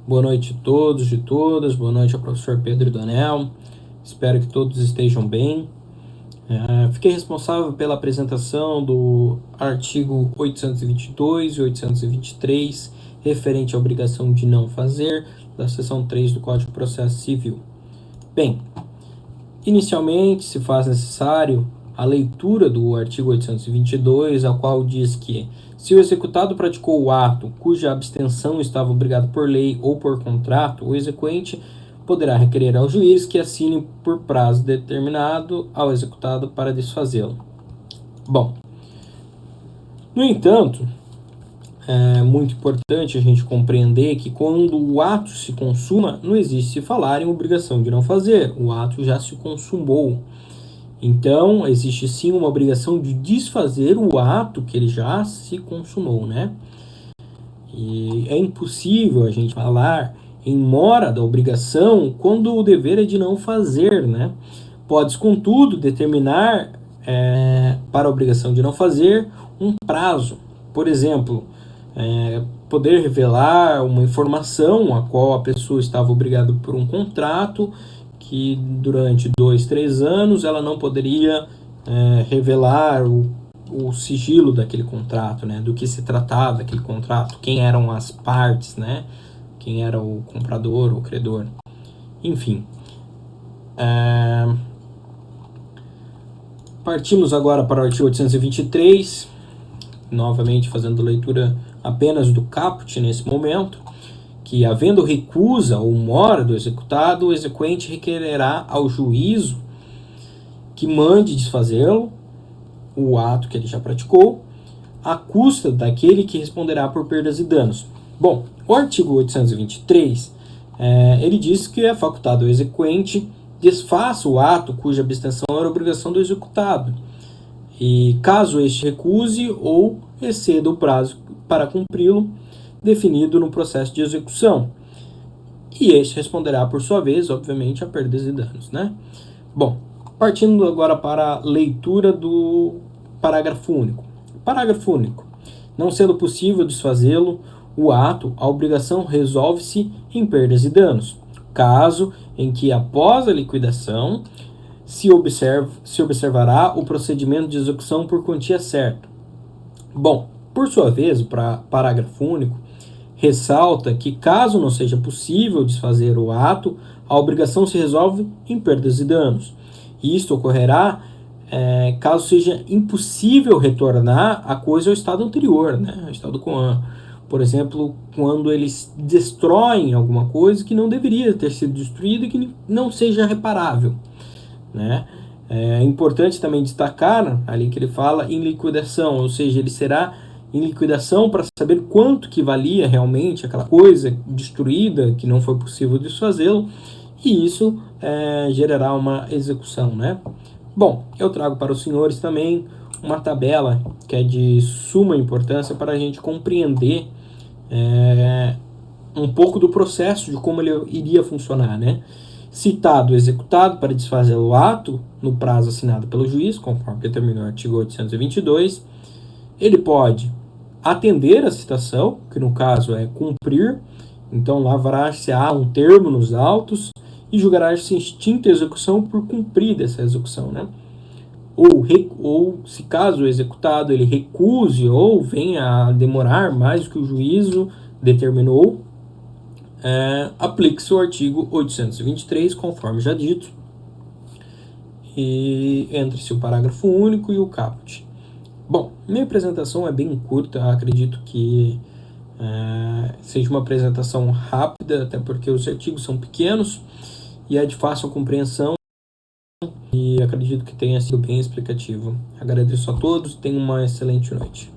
Boa noite a todos e todas, boa noite ao professor Pedro Donel, espero que todos estejam bem. Fiquei responsável pela apresentação do artigo 822 e 823, referente à obrigação de não fazer, da seção 3 do Código de Processo Civil. Bem, inicialmente se faz necessário a leitura do artigo 822, a qual diz que se o executado praticou o ato cuja abstenção estava obrigado por lei ou por contrato, o exequente poderá requerer ao juiz que assine por prazo determinado ao executado para desfazê-lo. Bom, no entanto, é muito importante a gente compreender que quando o ato se consuma, não existe falar em obrigação de não fazer, o ato já se consumou. Então, existe sim uma obrigação de desfazer o ato que ele já se consumou, né? E é impossível a gente falar em mora da obrigação quando o dever é de não fazer, né? Pode-se, contudo, determinar para a obrigação de não fazer um prazo. Por exemplo, poder revelar uma informação a qual a pessoa estava obrigada por um contrato que durante 2, 3 anos ela não poderia revelar o sigilo daquele contrato, né? Do que se tratava daquele contrato, quem eram as partes, né? Quem era o comprador, o credor, enfim. Partimos agora para o artigo 823, novamente fazendo leitura apenas do caput nesse momento, que havendo recusa ou mora do executado, o exequente requererá ao juízo que mande desfazê-lo, o ato que ele já praticou, à custa daquele que responderá por perdas e danos. Bom, o artigo 823, ele diz que é facultado ao exequente desfaça o ato cuja abstenção era obrigação do executado, e caso este recuse ou exceda o prazo para cumpri-lo, definido no processo de execução. E este responderá, por sua vez, obviamente, a perdas e danos, né? Bom, partindo agora para a leitura do parágrafo único. Parágrafo único. Não sendo possível desfazê-lo, o ato, a obrigação resolve-se em perdas e danos, caso em que, após a liquidação, se observará o procedimento de execução por quantia certa. Bom, por sua vez, o parágrafo único ressalta que, caso não seja possível desfazer o ato, a obrigação se resolve em perdas e danos. E isto ocorrerá caso seja impossível retornar a coisa ao estado anterior, né, ao estado coan. Por exemplo, quando eles destroem alguma coisa que não deveria ter sido destruída e que não seja reparável, né? É importante também destacar ali que ele fala em liquidação, ou seja, ele será em liquidação para saber quanto que valia realmente aquela coisa destruída, que não foi possível desfazê-lo, e isso gerará uma execução, né? Bom, eu trago para os senhores também uma tabela que é de suma importância para a gente compreender um pouco do processo de como ele iria funcionar, né? Citado o executado para desfazer o ato no prazo assinado pelo juiz, conforme determina o artigo 822, ele pode atender a citação, que no caso é cumprir, então lavrar-se-á um termo nos autos e julgará-se extinta a execução por cumprida essa execução, né? Ou se caso o executado ele recuse ou venha a demorar mais do que o juízo determinou, aplique-se o artigo 823, conforme já dito, e entre-se o parágrafo único e o caput. Bom, minha apresentação é bem curta, acredito que seja uma apresentação rápida, até porque os artigos são pequenos e é de fácil compreensão, e acredito que tenha sido bem explicativo. Agradeço a todos, tenham uma excelente noite.